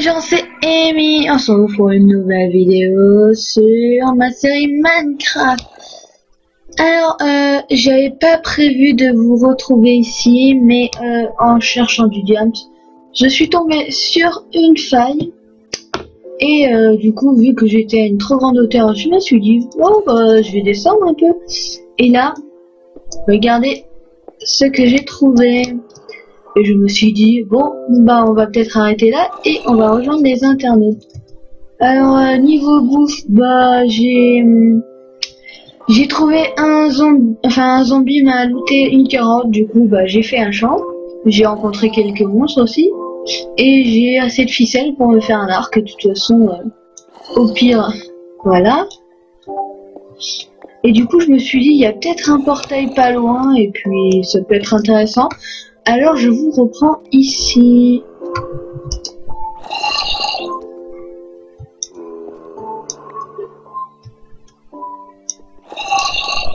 les gens, c'est Amy. On se retrouve pour une nouvelle vidéo sur ma série Minecraft. Alors, j'avais pas prévu de vous retrouver ici, mais en cherchant du diamant, je suis tombée sur une faille. Et du coup, vu que j'étais à une trop grande hauteur, je me suis dit, oh, je vais descendre un peu. Et là, regardez ce que j'ai trouvé. Et je me suis dit, bon, bah on va peut-être arrêter là et on va rejoindre les internautes. Alors, niveau bouffe, bah j'ai trouvé un zombie m'a looté une carotte, du coup, bah j'ai fait un champ. J'ai rencontré quelques monstres aussi. Et j'ai assez de ficelles pour me faire un arc, de toute façon, au pire, voilà. Et du coup, je me suis dit, il y a peut-être un portail pas loin, et puis ça peut être intéressant. Alors, je vous reprends ici.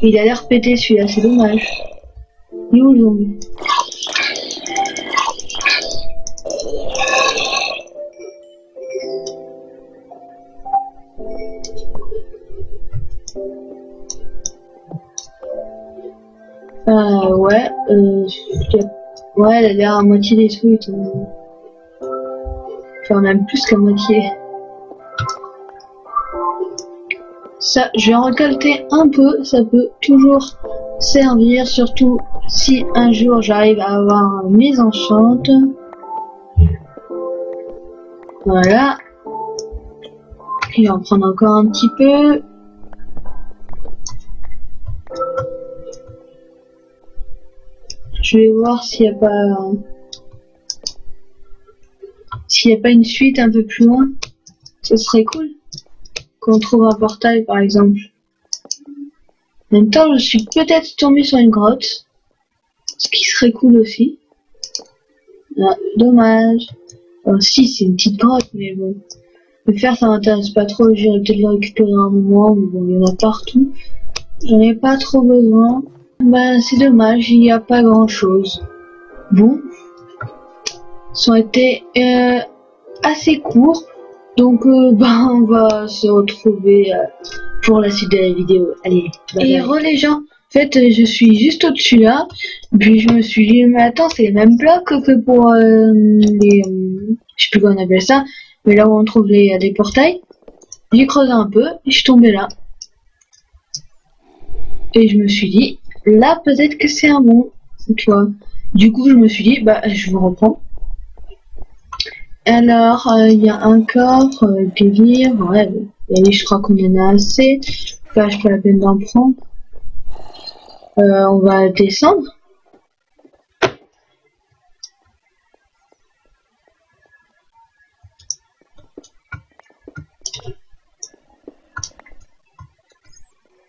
Il a l'air pété celui-là, c'est dommage. Il est où le zombie ? Ouais, ouais, elle a l'air à moitié détruite. Enfin, même plus qu'à moitié. Ça, je vais en récolter un peu, ça peut toujours servir, surtout si un jour j'arrive à avoir mes enchantes. Voilà. Je vais en prendre encore un petit peu. Je vais voir s'il n'y a pas une suite un peu plus loin. Ce serait cool qu'on trouve un portail par exemple. En même temps, je suis peut-être tombé sur une grotte, ce qui serait cool aussi. Ah, dommage. Enfin, si, c'est une petite grotte, mais bon. Le fer, ça m'intéresse pas trop. J'irai peut-être le récupérer un moment, mais bon, il y en a partout. J'en ai pas trop besoin. Bah, c'est dommage, il n'y a pas grand-chose. Bon, ça a été assez court, donc bah, on va se retrouver pour la suite de la vidéo. Allez, bye bye. Et les gens, en fait, je suis juste au-dessus là, puis je me suis dit, mais attends, c'est les mêmes blocs que pour les... je sais plus comment on appelle ça, mais là où on trouve les portails. J'ai creusé un peu, et je suis tombé là. Et je me suis dit, là, peut-être que c'est un bon, tu vois. Du coup, je me suis dit, bah, je vous reprends. Alors, il y a un corps, délire, ouais, allez, je crois qu'on en a assez. Pas la peine d'en prendre. On va descendre.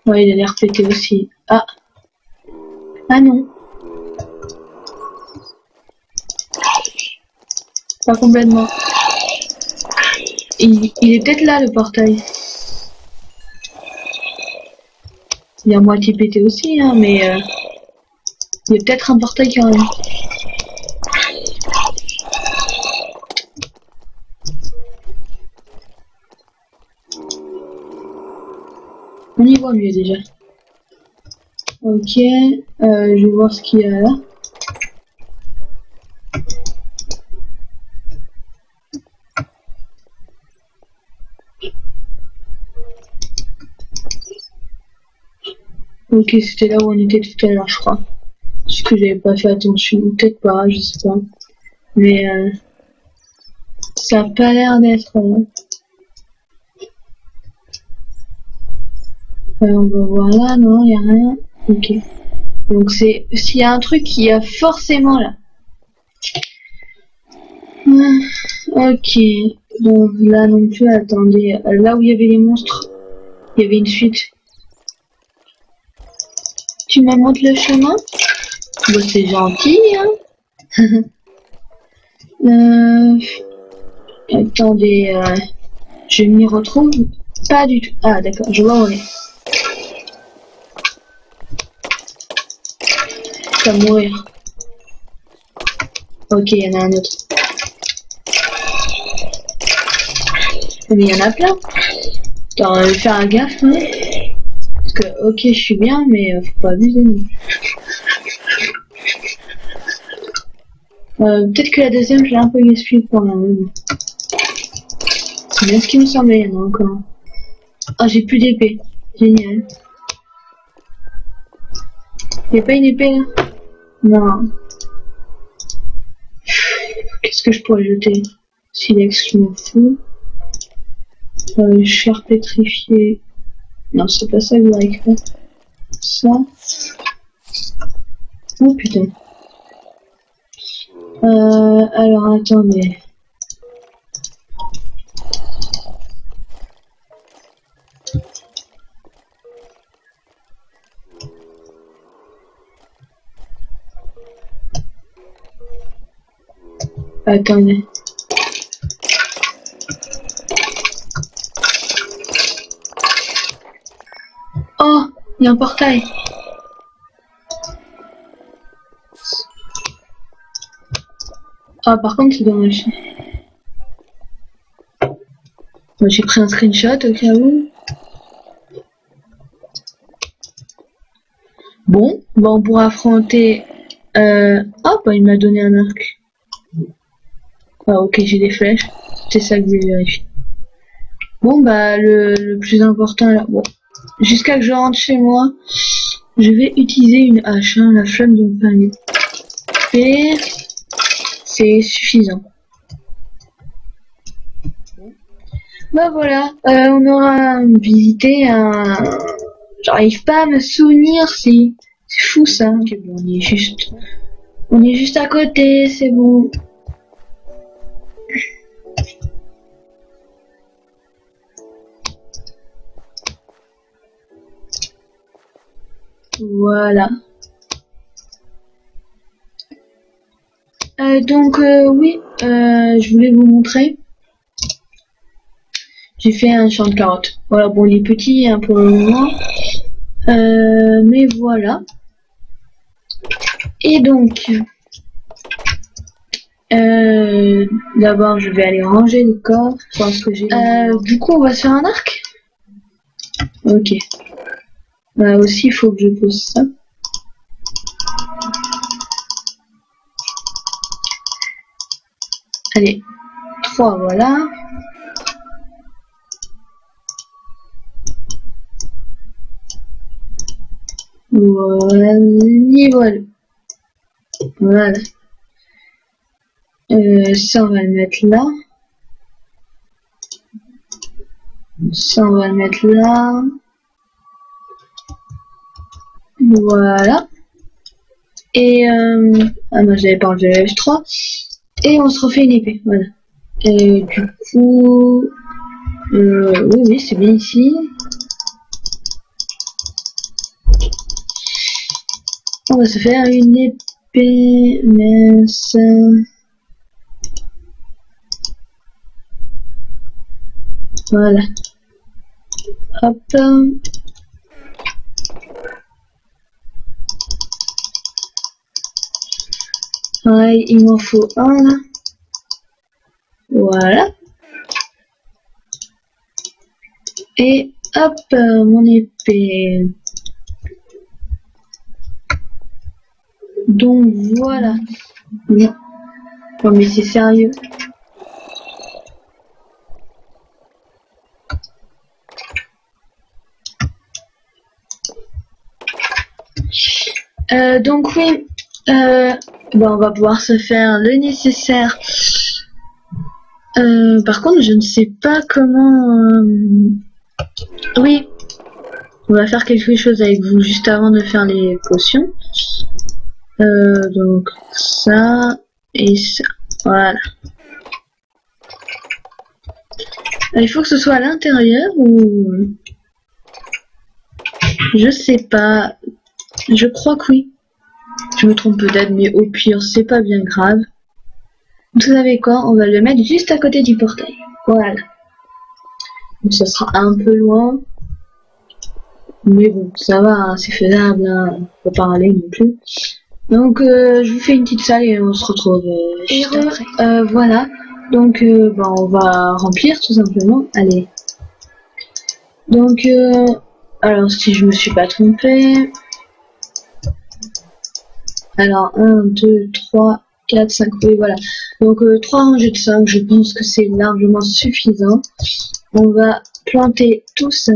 Ouais, il a l'air pété aussi. Ah. Ah non. Pas complètement. Il est peut-être là, le portail. Il est à moitié pété aussi, hein, mais il y a peut-être un portail quand même. On y voit mieux déjà. Ok, je vais voir ce qu'il y a là. Ok, c'était là où on était tout à l'heure, je crois. Parce que j'avais pas fait attention, peut-être pas, je sais pas. Mais ça a pas l'air d'être... on va voir là, non, y a rien. Ok. Donc c'est... S'il y a un truc, il y a forcément là. Ok. Donc là non plus, attendez. Là où il y avait les monstres, il y avait une suite. Tu me montres le chemin? Bah, c'est gentil, hein. Attendez, je m'y retrouve pas du tout. Ah, d'accord, je vois où on est. Ça va mourir. Ok, il y en a un autre. Mais il y en a plein. Attends, faire gaffe, hein. Parce que, ok, je suis bien, mais faut pas abuser. Peut-être que la deuxième, j'ai un peu gaspillé pour la même. C'est bien ce qui me semblait, il y en a encore. Ah, j'ai plus d'épée. Génial. Y'a pas une épée là? Non. Qu'est-ce que je pourrais jeter? Silex, je m'en fous. Chair pétrifiée. Non, c'est pas ça que je voudrais écrire. Ça. Oh putain. Alors attendez. Attendez. Oh, il y a un portail. Ah, par contre, c'est dommage. Moi, j'ai pris un screenshot au cas où. Bon, bah on pourra affronter... Oh, bah il m'a donné un arc. Ah, ok, j'ai des flèches. C'est ça que je voulais vérifier. Bon, bah le plus important là... Bon. Jusqu'à que je rentre chez moi, je vais utiliser une hache, hein, la flamme de panier. Et c'est suffisant. Bah voilà, on aura visité un... J'arrive pas à me souvenir si... C'est fou ça. Okay, bon, on est juste à côté, c'est bon. Voilà. Donc oui, je voulais vous montrer. J'ai fait un champ de carottes. Voilà, bon, il est petit hein, pour le moment. Mais voilà. Et donc, d'abord, je vais aller ranger les corps. Parce que j'ai. Du coup, on va se faire un arc. Ok. Bah aussi, il faut que je pose ça. Allez, 3, voilà. Voilà. Voilà. Ça, on va le mettre là. Ça, on va le mettre là. Voilà. Et ah non, j'avais pas enlevé le F3. Et on se refait une épée. Voilà. Et du coup, oui, c'est bien ici. On va se faire une épée mince. Voilà. Hop. Ouais, il m'en faut un là. Voilà. Et hop, mon épée. Donc voilà. Non, non mais c'est sérieux. Donc oui, bon, on va pouvoir se faire le nécessaire. Par contre, je ne sais pas comment... Oui, on va faire quelque chose avec vous juste avant de faire les potions. Donc ça et ça. Voilà. Il faut que ce soit à l'intérieur ou... Je sais pas. Je crois que oui. Je me trompe peut-être, mais au pire, c'est pas bien grave. Vous savez quoi? On va le mettre juste à côté du portail. Voilà. Donc, ça sera un peu loin. Mais bon, ça va, hein, c'est faisable. Hein. Faut pas râler non plus. Donc, je vous fais une petite salle et on se retrouve juste après. Voilà. Donc, bah, on va remplir tout simplement. Allez. Donc, alors si je me suis pas trompée. Alors, 1, 2, 3, 4, 5, oui, voilà. Donc, 3 rangées de 5, je pense que c'est largement suffisant. On va planter tout ça.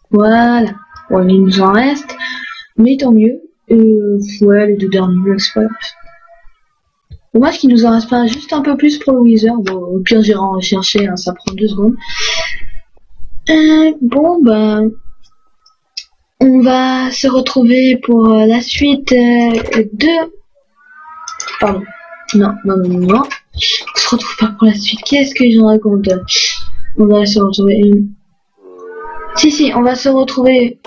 Voilà. Bon, il nous en reste. Mais tant mieux. Ouais, les deux derniers, c'est pas grave. Dommage qu'il nous en reste pas juste un peu plus pour le Wither. Bon, au pire, j'irai en chercher, hein, ça prend 2 secondes. Bon, ben, on va se retrouver pour la suite de... Pardon. Non. On se retrouve pas pour la suite. Qu'est-ce que j'en raconte? On va se retrouver... Si, on va se retrouver...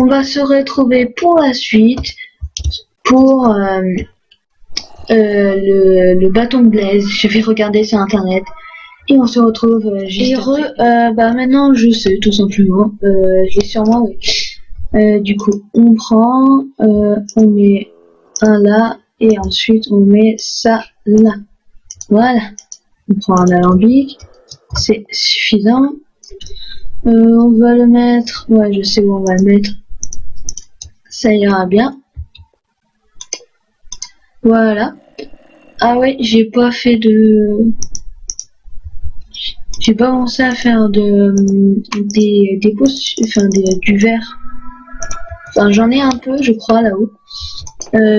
On va se retrouver pour la suite, pour le bâton de Blaze. Je vais regarder sur internet et on se retrouve juste après. Bah maintenant je sais tout simplement. J'ai sûrement oui. Du coup on prend, on met un là et ensuite on met ça là. Voilà. On prend un alambic, c'est suffisant. On va le mettre. Ouais, je sais où on va le mettre. Ça ira bien. Voilà. Ah ouais, j'ai pas fait de... J'ai pas pensé à faire de des posts, enfin du verre. Enfin j'en ai un peu, je crois, là-haut.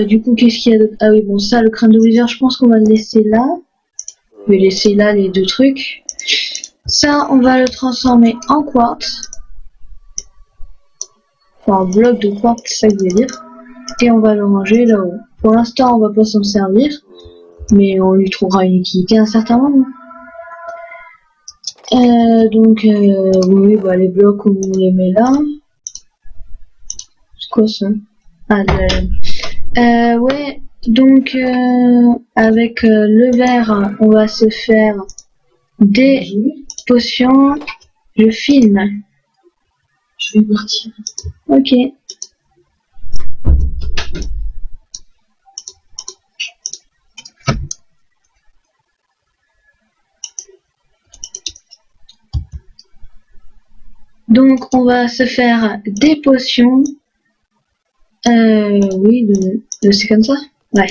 Du coup, qu'est-ce qu'il y a d'autre? Ah oui, bon, ça, le crâne de Wither, je pense qu'on va le laisser là. Je vais laisser là les deux trucs. Ça, on va le transformer en quartz. Enfin, en bloc de quartz, c'est ça que je veux dire. Et on va le ranger là-haut. Pour l'instant, on va pas s'en servir. Mais on lui trouvera une utilité à un certain moment. Donc, oui, bah, les blocs, on les met là. C'est quoi ça? Ah, de la laine. Ouais, donc, avec le verre, on va se faire des potions. Je filme. Je vais partir. Ok. Donc on va se faire des potions. Oui, c'est comme ça. Ouais,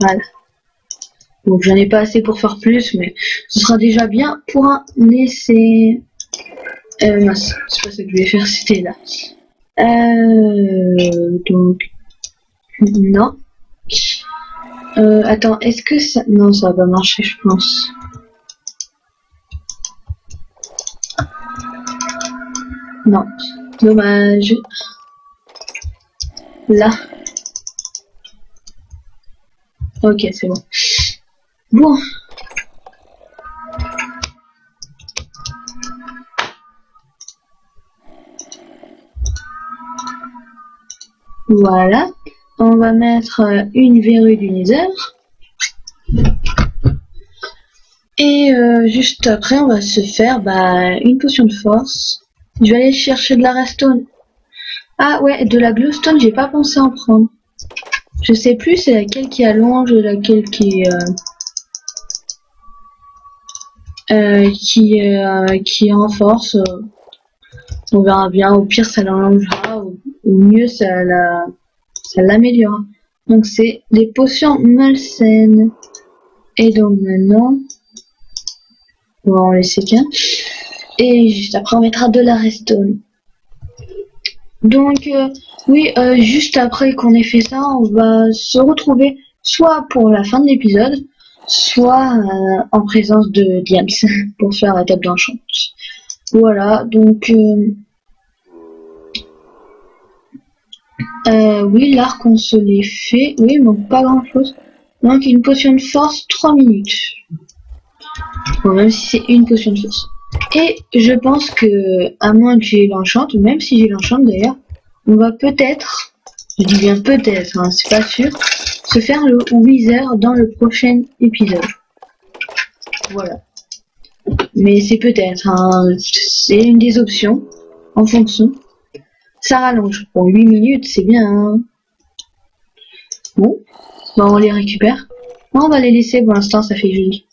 voilà. Donc j'en ai pas assez pour faire plus, mais ce sera déjà bien pour un essai. Mince, c'est pas ça que je voulais faire, c'était là. Donc non. Attends, est-ce que ça... Non, ça va pas marcher, je pense. Non, dommage. Là. Ok, c'est bon. Bon. Voilà. On va mettre une verrue du Nether. Et juste après, on va se faire une potion de force. Je vais aller chercher de la redstone. Ah ouais, de la glowstone, j'ai pas pensé en prendre. Je sais plus c'est laquelle qui allonge, laquelle qui renforce. On verra bien. Au pire, ça l'allongera. Au mieux, ça l'améliorera. Donc c'est des potions malsaines. Et donc maintenant, on va en laisser qu'un. Et juste après, on mettra de la redstone. Donc, oui, juste après qu'on ait fait ça, on va se retrouver soit pour la fin de l'épisode, soit en présence de Diams pour faire la table d'enchant. Voilà, donc... oui, l'arc, on se l'est fait. Oui, il manque pas grand-chose. Donc, une potion de force, 3 minutes. Bon, même si c'est une potion de force. Et je pense que, à moins que j'ai l'enchante, même si j'ai l'enchante d'ailleurs, on va peut-être, je dis bien peut-être, hein, c'est pas sûr, se faire le Wither dans le prochain épisode. Voilà. Mais c'est peut-être, hein, c'est une des options, en fonction. ça rallonge. Bon, 8 minutes, c'est bien, hein. Bon, bah on les récupère. Bon, on va les laisser pour l'instant, ça fait joli.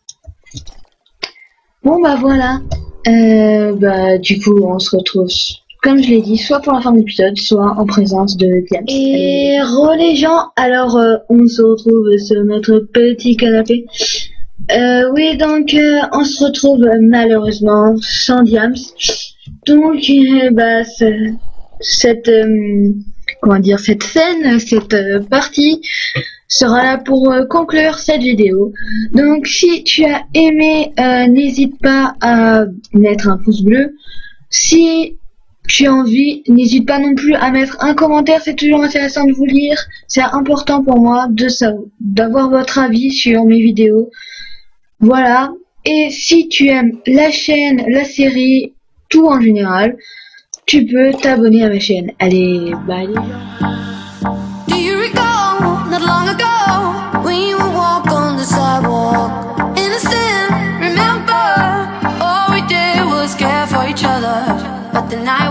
Bon, bah voilà. Bah du coup, on se retrouve, comme je l'ai dit, soit pour la fin de l'épisode, soit en présence de Diams. Et les gens, alors on se retrouve sur notre petit canapé. Oui, donc on se retrouve malheureusement sans Diams. Donc, bah, cette comment dire, cette scène, cette partie sera là pour conclure cette vidéo. Donc, si tu as aimé, n'hésite pas à mettre un pouce bleu. Si tu as envie, n'hésite pas non plus à mettre un commentaire, c'est toujours intéressant de vous lire. C'est important pour moi d'avoir votre avis sur mes vidéos. Voilà. Et si tu aimes la chaîne, la série, tout en général, tu peux t'abonner à ma chaîne. Allez, bye les gens. Do you recall not long ago we would walk on the sidewalk? Innocent, remember all we did was care for each other, but the night